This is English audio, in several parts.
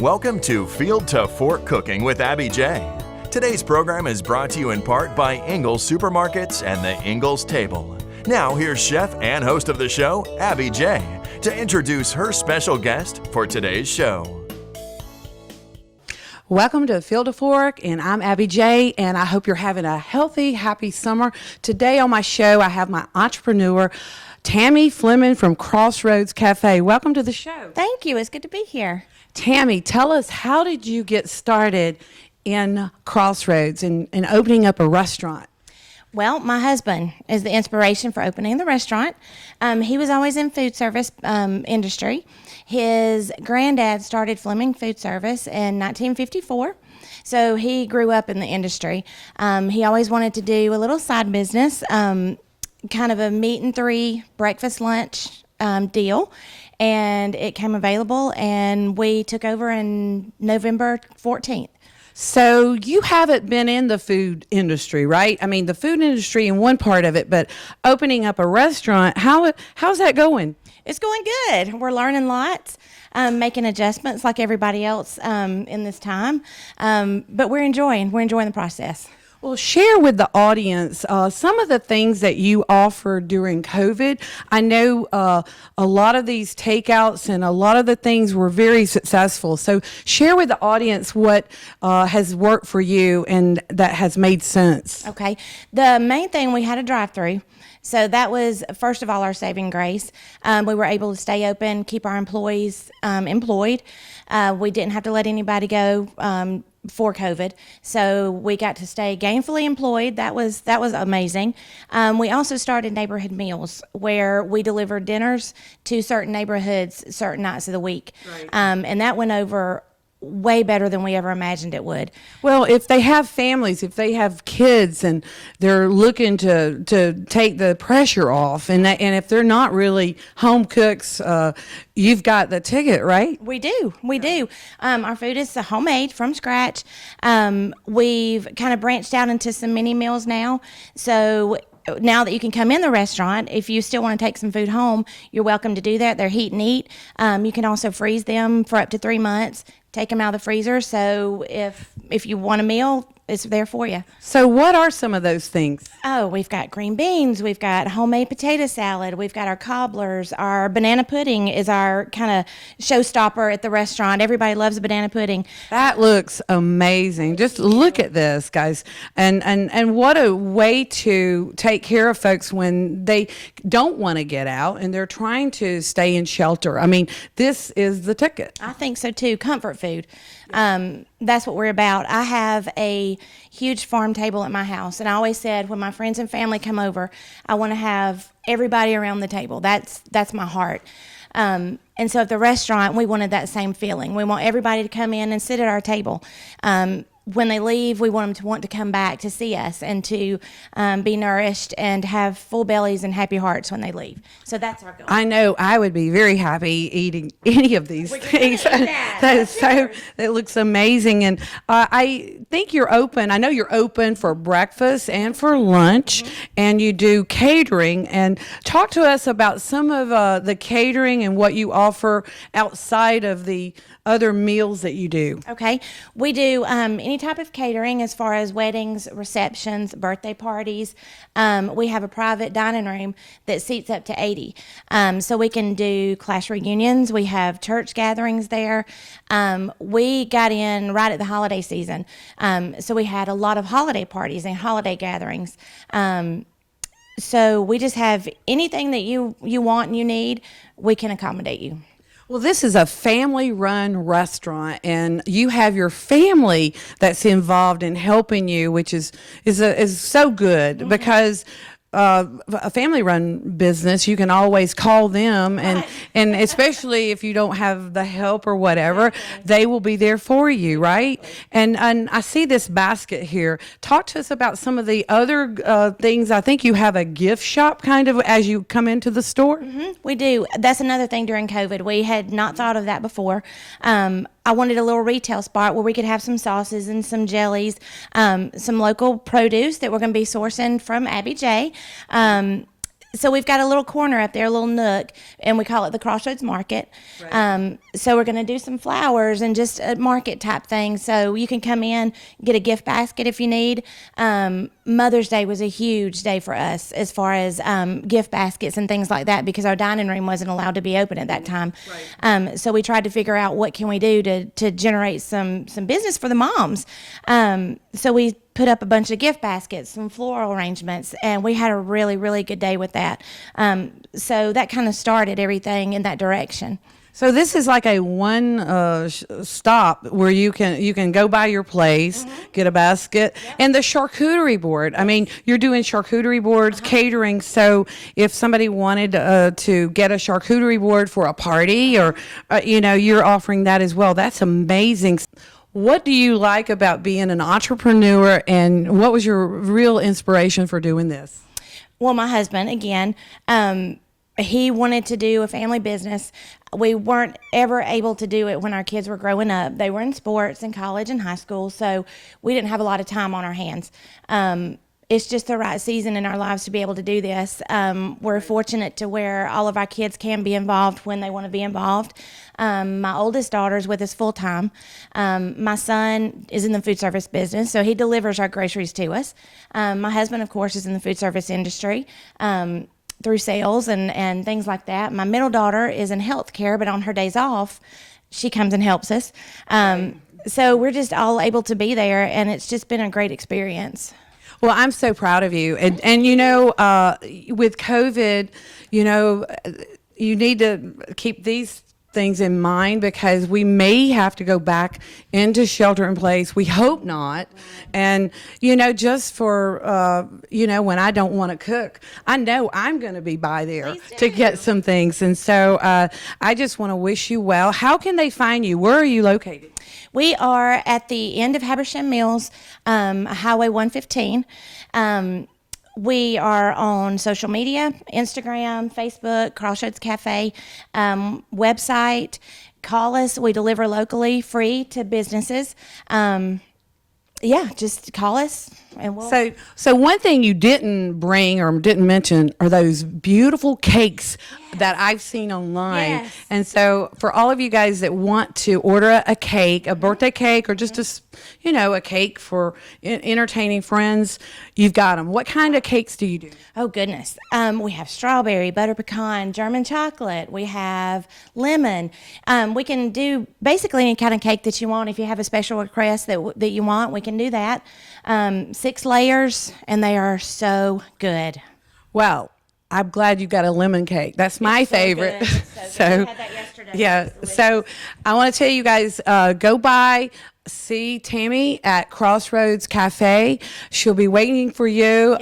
Welcome to Field to Fork Cooking with Abby J. Today's program is brought to you in part by Ingles Supermarkets and the Ingles Table. Now here's chef and host of the show, Abby J, to introduce her special guest for today's show. Welcome to Field to Fork, and I'm Abby J, and I hope you're having a healthy, happy summer. Today on my show, I have my entrepreneur, Tammy Fleming from Crossroads Cafe. Welcome to the show. Thank you. It's good to be here. Tammy, tell us, how did you get started in Crossroads and opening up a restaurant? Well, my husband is the inspiration for opening the restaurant. He was always in food service industry. His granddad started Fleming Food Service in 1954. So he grew up in the industry. He always wanted to do a little side business, kind of a meat and three breakfast lunch deal. And it came available, and we took over in November 14th. So you haven't been in the food industry, right? I mean, the food industry in one part of it, but opening up a restaurant, how's that going? It's going good. We're learning lots, making adjustments like everybody else in this time, but we're enjoying the process. Well, share with the audience some of the things that you offered during COVID. I know a lot of these takeouts and a lot of the things were very successful. So share with the audience what has worked for you and that has made sense. Okay. The main thing, we had a drive-through. So that was, first of all, our saving grace. We were able to stay open, keep our employees employed. We didn't have to let anybody go for COVID, so we got to stay gainfully employed. That was amazing. We also started neighborhood meals where we delivered dinners to certain neighborhoods certain nights of the week, right. And that went over way better than we ever imagined it would. Well, if they have families, if they have kids, and they're looking to take the pressure off, and if they're not really home cooks, you've got the ticket, right? We do. Our food is homemade from scratch. We've kind of branched out into some mini meals now. So now that you can come in the restaurant, if you still want to take some food home, you're welcome to do that. They're heat and eat. You can also freeze them for up to 3 months. Take them out of the freezer. So if you want a meal, it's there for you. So what are some of those things? Oh, we've got green beans. We've got homemade potato salad. We've got our cobblers. Our banana pudding is our kind of showstopper at the restaurant. Everybody loves a banana pudding. That looks amazing. Just look at this, guys. And what a way to take care of folks when they don't want to get out and they're trying to stay in shelter. I mean, this is the ticket. I think so too. Comfort food. That's what we're about. I have a huge farm table at my house, and I always said when my friends and family come over, I want to have everybody around the table. That's my heart. And so at the restaurant, we wanted that same feeling. We want everybody to come in and sit at our table. When they leave, we want them to want to come back to see us and to be nourished and have full bellies and happy hearts when they leave. So that's our goal. I know I would be very happy eating any of these things. That looks amazing. And I think you're open. I know you're open for breakfast and for lunch, and you do catering. And talk to us about some of the catering and what you offer outside of the other meals that you do. Okay. We do any type of catering as far as weddings, receptions, birthday parties. We have a private dining room that seats up to 80. So we can do class reunions. We have church gatherings there. We got in right at the holiday season. So we had a lot of holiday parties and holiday gatherings. So we just have anything that you want and you need, we can accommodate you. Well, this is a family-run restaurant, and you have your family that's involved in helping you, which is so good, because a family-run business, you can always call them, and especially if you don't have the help or whatever, they will be there for you, right? And I see this basket here. Talk to us about some of the other things. I think you have a gift shop kind of as you come into the store. Mm-hmm. We do. That's another thing during COVID. We had not thought of that before. I wanted a little retail spot where we could have some sauces and some jellies, some local produce that we're going to be sourcing from Abby J. So we've got a little corner up there, a little nook, and we call it the Crossroads Market. Right. So we're going to do some flowers and just a market type thing. So you can come in, get a gift basket if you need. Mother's Day was a huge day for us as far as gift baskets and things like that, because our dining room wasn't allowed to be open at that time. Right. So we tried to figure out what can we do to generate some business for the moms. So we put up a bunch of gift baskets, some floral arrangements, and we had a really, really good day with that. So that kind of started everything in that direction. So this is like a one stop where you can go by your place, get a basket, and the charcuterie board. I mean, you're doing charcuterie boards, catering. So if somebody wanted to get a charcuterie board for a party, or you're offering that as well. That's amazing. What do you like about being an entrepreneur, and what was your real inspiration for doing this? Well, my husband, again, he wanted to do a family business. We weren't ever able to do it when our kids were growing up. They were in sports in college and high school, so we didn't have a lot of time on our hands. It's just the right season in our lives to be able to do this. We're fortunate to where all of our kids can be involved when they want to be involved. My oldest daughter's with us full time. My son is in the food service business, so he delivers our groceries to us. My husband, of course, is in the food service industry through sales and things like that. My middle daughter is in healthcare, but on her days off, she comes and helps us. So we're just all able to be there, and it's just been a great experience. Well, I'm so proud of you. And with COVID, you need to keep these things in mind, because we may have to go back into shelter in place. We hope not. And, just for, when I don't want to cook, I know I'm going to be by there to get some things. And so I just want to wish you well. How can they find you? Where are you located? We are at the end of Habersham Mills, Highway 115. We are on social media, Instagram, Facebook, Crossroads Cafe, website. Call us. We deliver locally, free to businesses. Just call us. And we'll... So one thing you didn't bring or didn't mention are those beautiful cakes that I've seen online. Yes. And so for all of you guys that want to order a cake, a birthday cake, or just a cake for entertaining friends, you've got them. What kind of cakes do you do? Oh, goodness. We have strawberry, butter pecan, German chocolate. We have lemon. We can do basically any kind of cake that you want. If you have a special request that you want, we can do that. 6 layers, and they are so good. Well, I'm glad you got a lemon cake. That's my favorite. So we had that yesterday. Yeah. So I want to tell you guys, go by, see Tammy at Crossroads Cafe. She'll be waiting for you.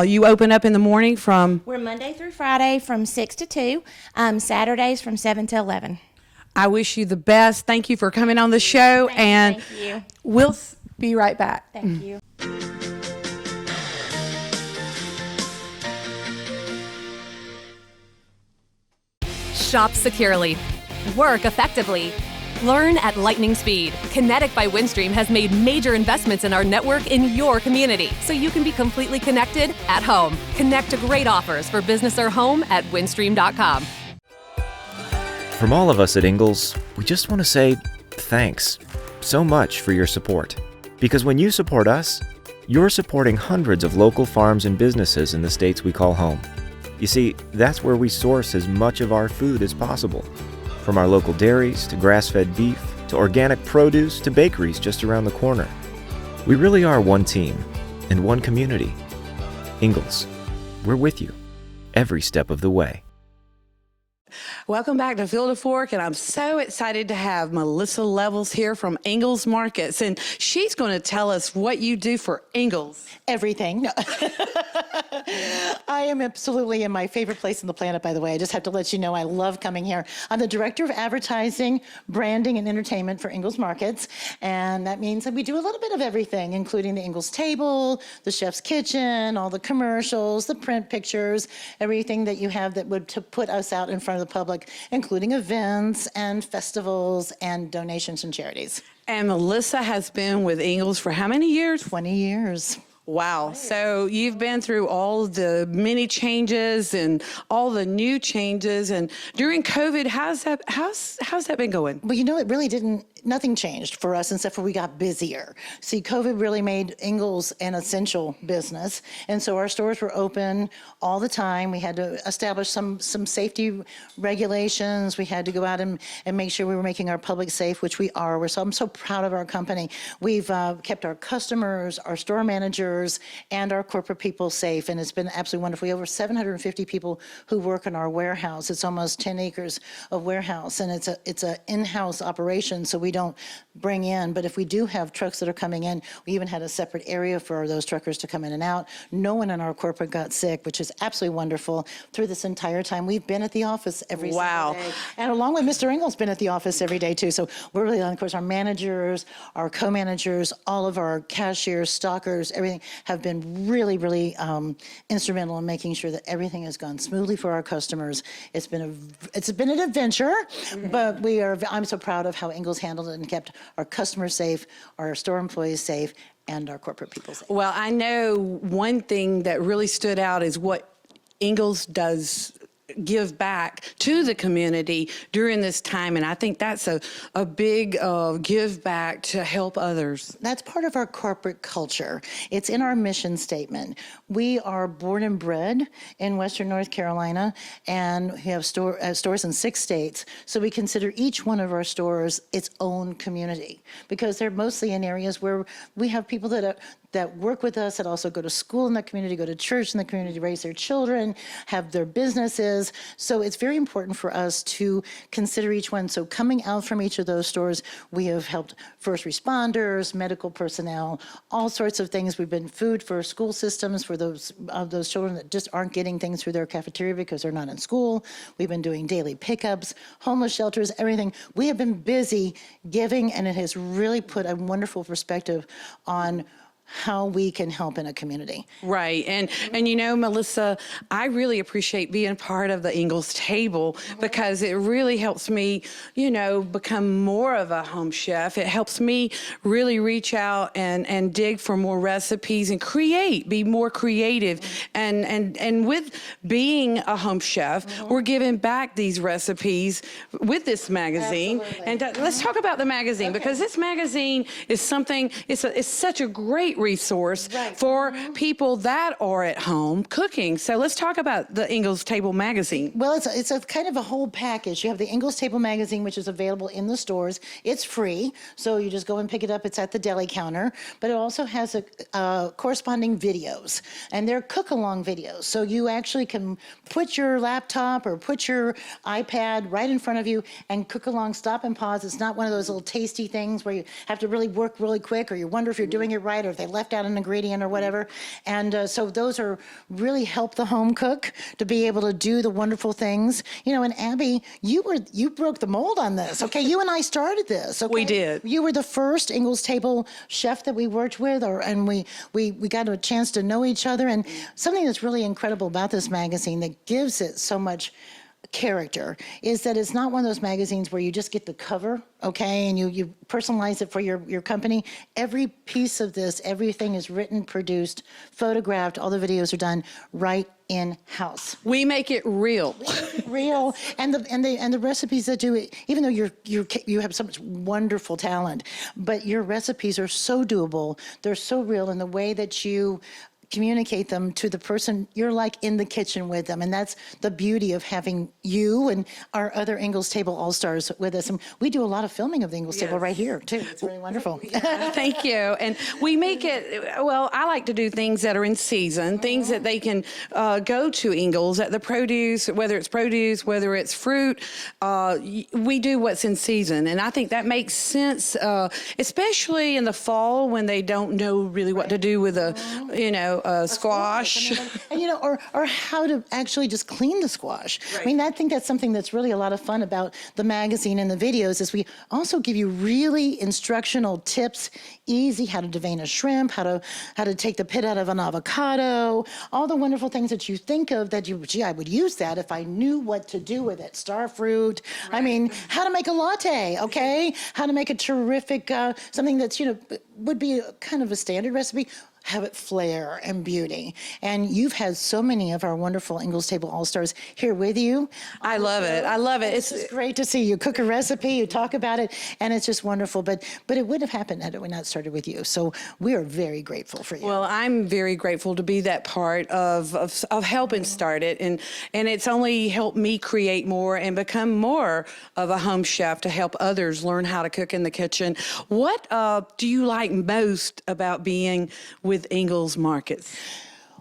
You open up in the morning from? We're Monday through Friday from 6 to 2, Saturdays from 7 to 11. I wish you the best. Thank you for coming on the show. Thank you. We'll be right back. Thank you. Shop securely. Work effectively. Learn at lightning speed. Kinetic by Windstream has made major investments in our network in your community, so you can be completely connected at home. Connect to great offers for business or home at windstream.com. From all of us at Ingalls, we just want to say thanks so much for your support. Because when you support us, you're supporting hundreds of local farms and businesses in the states we call home. You see, that's where we source as much of our food as possible. From our local dairies to grass-fed beef to organic produce to bakeries just around the corner. We really are one team and one community. Ingalls, we're with you every step of the way. Welcome back to Field to Fork, and I'm so excited to have Melissa Levels here from Ingalls Markets, and she's going to tell us what you do for Ingalls. Everything. I am absolutely in my favorite place on the planet, by the way. I just have to let you know I love coming here. I'm the Director of Advertising, Branding, and Entertainment for Ingalls Markets, and that means that we do a little bit of everything, including the Ingalls Table, the Chef's Kitchen, all the commercials, the print pictures, everything that you have that would to put us out in front of the public, including events and festivals and donations and charities. And Melissa has been with Ingalls for how many years? 20 years. Wow. So you've been through all the many changes and all the new changes. And during COVID, how's that been going? Well, it really nothing changed for us except for we got busier. See, COVID really made Ingalls an essential business. And so our stores were open all the time. We had to establish some safety regulations. We had to go out and make sure we were making our public safe, which we are. I'm so proud of our company. We've kept our customers, our store managers, and our corporate people safe. And it's been absolutely wonderful. We have over 750 people who work in our warehouse. It's almost 10 acres of warehouse. And it's a in-house operation. So we don't bring in, but if we do have trucks that are coming in, we even had a separate area for those truckers to come in and out. No one in our corporate got sick, which is absolutely wonderful. Through this entire time, we've been at the office every single day. And along with Mr. Ingalls, been at the office every day too. So we're really, of course, our managers, our co-managers, all of our cashiers, stockers, everything have been really, really instrumental in making sure that everything has gone smoothly for our customers. It's been an adventure, but I'm so proud of how Ingalls handled it and kept our customers safe, our store employees safe, and our corporate people safe. Well, I know one thing that really stood out is what Ingalls does give back to the community during this time. And I think that's a big give back to help others. That's part of our corporate culture. It's in our mission statement. We are born and bred in Western North Carolina, and we have stores in 6 states. So we consider each one of our stores its own community because they're mostly in areas where we have people that work with us, that also go to school in the community, go to church in the community, raise their children, have their businesses. So it's very important for us to consider each one. So coming out from each of those stores, we have helped first responders, medical personnel, all sorts of things. We've been food for school systems for those children that just aren't getting things through their cafeteria because they're not in school. We've been doing daily pickups, homeless shelters, everything. We have been busy giving, and it has really put a wonderful perspective on how we can help in a community. Right. And Melissa, I really appreciate being part of the Ingalls table because it really helps me, become more of a home chef. It helps me really reach out and dig for more recipes and be more creative. And with being a home chef, we're giving back these recipes with this magazine. Absolutely. And let's talk about the magazine because this magazine is something, it's such a great resource for people that are at home cooking. So let's talk about the Ingalls Table magazine. Well, it's a kind of a whole package. You have the Ingalls Table magazine, which is available in the stores. It's free, so you just go and pick it up. It's at the deli counter, but it also has corresponding videos, and they're cook-along videos. So you actually can put your laptop or put your iPad right in front of you and cook along, stop and pause. It's not one of those little tasty things where you have to really work really quick, or you wonder if you're doing it right, or if they left out an ingredient or whatever. And so those are really help the home cook to be able to do the wonderful things. And Abby, you broke the mold on this. Okay, you and I started this. Okay? We did. You were the first Ingalls Table chef that we worked with, and we got a chance to know each other. And something that's really incredible about this magazine that gives it so much character is that it's not one of those magazines where you just get the cover, okay, and you personalize it for your company. Every piece of this, everything is written, produced, photographed, all the videos are done right in-house. We make it real. Real. And the recipes that do it, even though you have so much wonderful talent, but your recipes are so doable, they're so real in the way that you communicate them to the person you're like in the kitchen with them. And that's the beauty of having you and our other Ingalls Table All-Stars with us. And we do a lot of filming of the Ingalls Table right here too. It's really wonderful. Thank you. And we make it, well, I like to do things that are in season, things that they can go to Ingalls at the produce, whether it's fruit, we do what's in season. And I think that makes sense, especially in the fall when they don't know really what to do with a squash. And or how to actually just clean the squash. Right. I mean, I think that's something that's really a lot of fun about the magazine and the videos is we also give you really instructional tips, easy, how to devein a shrimp, how to take the pit out of an avocado, all the wonderful things that you think of that I would use that if I knew what to do with it. Star fruit. Right. I mean, how to make a latte, okay? How to make a terrific, something that's, would be kind of a standard recipe. have it flair and beauty. And you've had so many of our wonderful Ingalls Table All-Stars here with you. I love it. I love it. It's just great to see you cook a recipe, you talk about it, and it's just wonderful. But it wouldn't have happened had it not started with you. So we are very grateful for you. Well, I'm very grateful to be that part of helping start it, and it's only helped me create more and become more of a home chef to help others learn how to cook in the kitchen. What do you like most about being with Ingalls Markets?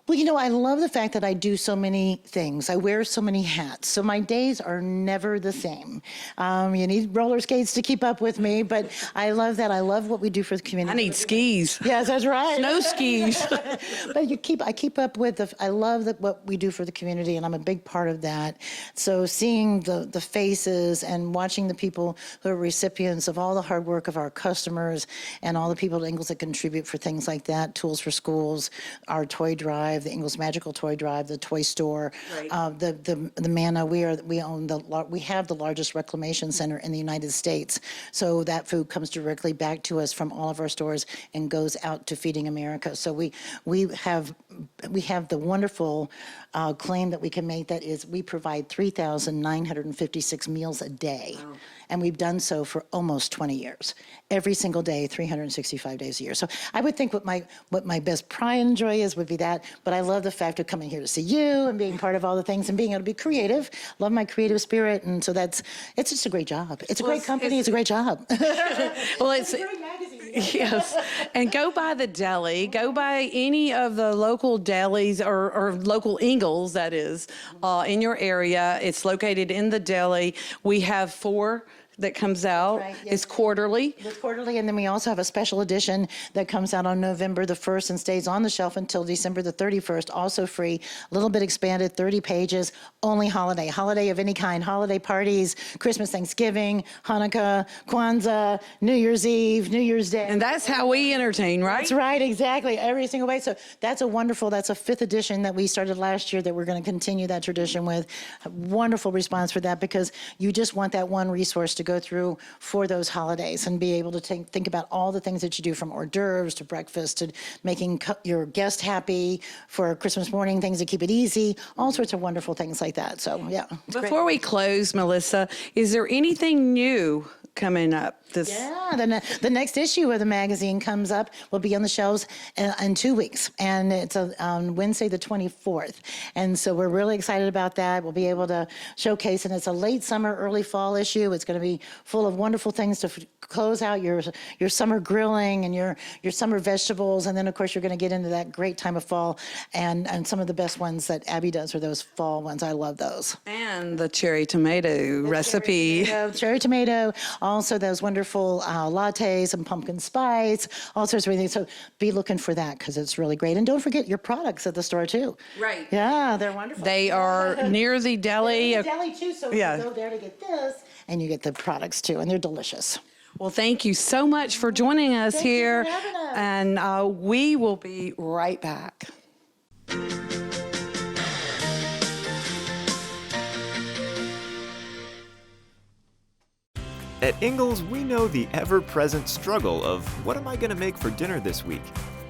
Well, you know, I love the fact that I do so many things. I wear so many hats. So my days are never the same. You need roller skates to keep up with me, but I love that. I love what we do for the community. I need skis. Yes, that's right. No skis. But I keep up with I love what we do for the community, and I'm a big part of that. So seeing the faces and watching the people who are recipients of all the hard work of our customers and all the people at Ingalls that contribute for things like that, Tools for Schools, our toy drive, the Ingalls Magical Toy Drive, the toy store, Right. the Manna. We have the largest reclamation center in the United States. So that food comes directly back to us from all of our stores and goes out to Feeding America. So we have the wonderful claim that we can make, that is we provide 3,956 meals a day. Wow. And we've done so for almost 20 years, every single day, 365 days a year. So I would think what my best pride and joy is would be that, but I love the fact of coming here to see you and being part of all the things and being able to be creative. Love my creative spirit, and so it's just a great job. It's a great company. It's a great job. Well, it's a great magazine. Yes, and go by the deli. Go by any of the local delis or local Ingalls, that is, in your area. It's located in the deli. We have 4 that comes out. Right, yes. It's quarterly. It's quarterly, and then we also have a special edition that comes out on November the 1st and stays on the shelf until December the 31st, also free, a little bit expanded, 30 pages, only holiday of any kind, holiday parties, Christmas, Thanksgiving, Hanukkah, Kwanzaa, New Year's Eve, New Year's Day. And that's how we entertain, right? That's right, exactly, every single way. So that's a 5th edition that we started last year that we're going to continue that tradition with. A wonderful response for that, because you just want that one resource to go through for those holidays and be able to think about all the things that you do, from hors d'oeuvres to breakfast to making your guest happy for Christmas morning, things to keep it easy, all sorts of wonderful things like that. So, yeah. Before we close, Melissa, is there anything new coming up? Yeah, the next issue of the magazine comes up, will be on the shelves in 2 weeks, and it's on Wednesday the 24th. And so we're really excited about that. We'll be able to showcase, and it's a late summer, early fall issue. It's going to be full of wonderful things to close out your summer grilling and your summer vegetables, and then of course you're going to get into that great time of fall, and some of the best ones that Abby does are those fall ones. I love those. And the cherry tomato recipe. Cherry tomato, also those wonderful lattes and pumpkin spice, all sorts of things. So be looking for that, because it's really great. And don't forget your products at the store too. Right. Yeah, they're wonderful. They are near the deli. The deli too, so Yeah. you go there to get this, and you get the products too, and they're delicious. Well, thank you so much for joining us Thank you here. for having us. And we will be right back. At Ingalls, we know the ever-present struggle of what am I going to make for dinner this week?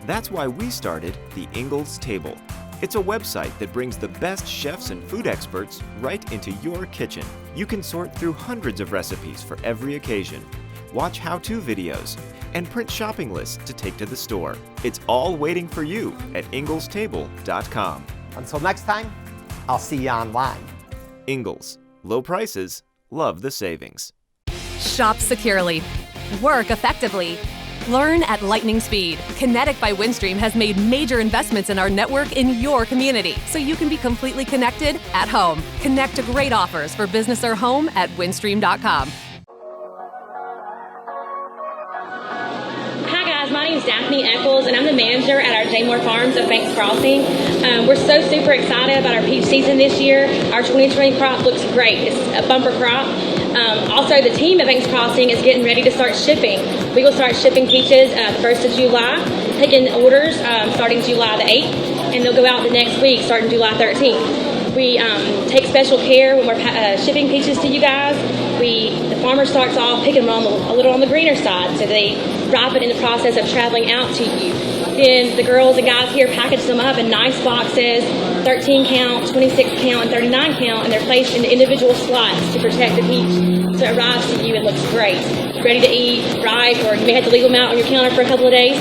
That's why we started the Ingalls Table. It's a website that brings the best chefs and food experts right into your kitchen. You can sort through hundreds of recipes for every occasion, watch how-to videos, and print shopping lists to take to the store. It's all waiting for you at inglestable.com. Until next time, I'll see you online. Ingalls. Low prices, love the savings. Shop securely. Work effectively. Learn at lightning speed. Kinetic by Windstream has made major investments in our network in your community, so you can be completely connected at home. Connect to great offers for business or home at windstream.com. Hi guys, my name is Daphne Eccles, and I'm the manager at our Jaymore Farms of Banks Crossing. We're so super excited about our peach season this year. Our 2020 crop looks great. It's a bumper crop. Also, the team at Banks Crossing is getting ready to start shipping. We will start shipping peaches the 1st of July, taking orders starting July the 8th, and they'll go out the next week starting July 13th. We take special care when we're shipping peaches to you guys. The farmer starts off picking them a little on the greener side, so they ripen in the process of traveling out to you. Then the girls and guys here package them up in nice boxes, 13 count, 26 count, and 39 count, and they're placed in individual slots to protect the peach. So it arrives to you and looks great. Ready to eat, ripe, or you may have to leave them out on your counter for a couple of days.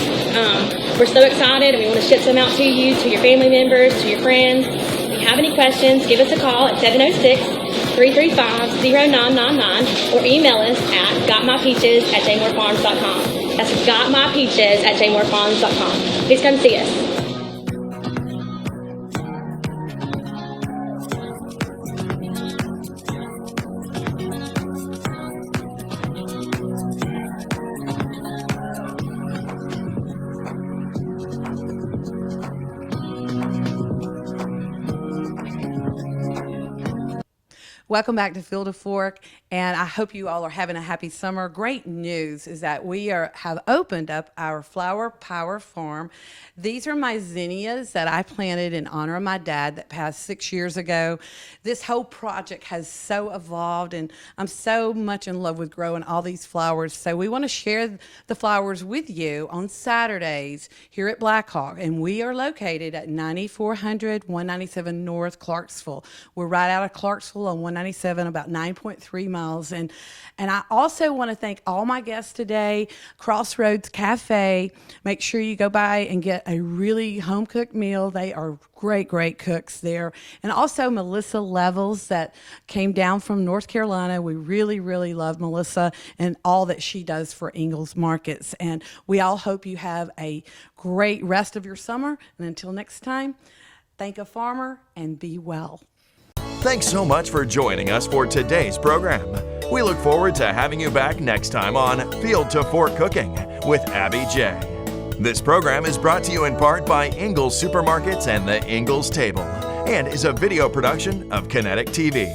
We're so excited, and we want to ship some out to you, to your family members, to your friends. If you have any questions, give us a call at 706-335-0999 or email us at gotmypeaches@jmorefarms.com. That's gotmypeaches@jmorefarms.com. Please come see us. Welcome back to Field of Fork, and I hope you all are having a happy summer. Great news is that we have opened up our Flower Power Farm. These are my zinnias that I planted in honor of my dad that passed 6 years ago. This whole project has so evolved, and I'm so much in love with growing all these flowers. So we want to share the flowers with you on Saturdays here at Blackhawk, and we are located at 9400 197 North Clarksville. We're right out of Clarksville on 197, about 9.3 miles. And I also want to thank all my guests today. Crossroads Cafe. Make sure you go by and get a really home-cooked meal. They are great cooks there. And also Melissa Levels that came down from North Carolina. We really love Melissa and all that she does for Ingalls Markets. And we all hope you have a great rest of your summer. And until next time, thank a farmer and be well. Thanks so much for joining us for today's program. We look forward to having you back next time on Field to Fork Cooking with Abby J. This program is brought to you in part by Ingalls Supermarkets and the Ingalls Table and is a video production of Kinetic TV.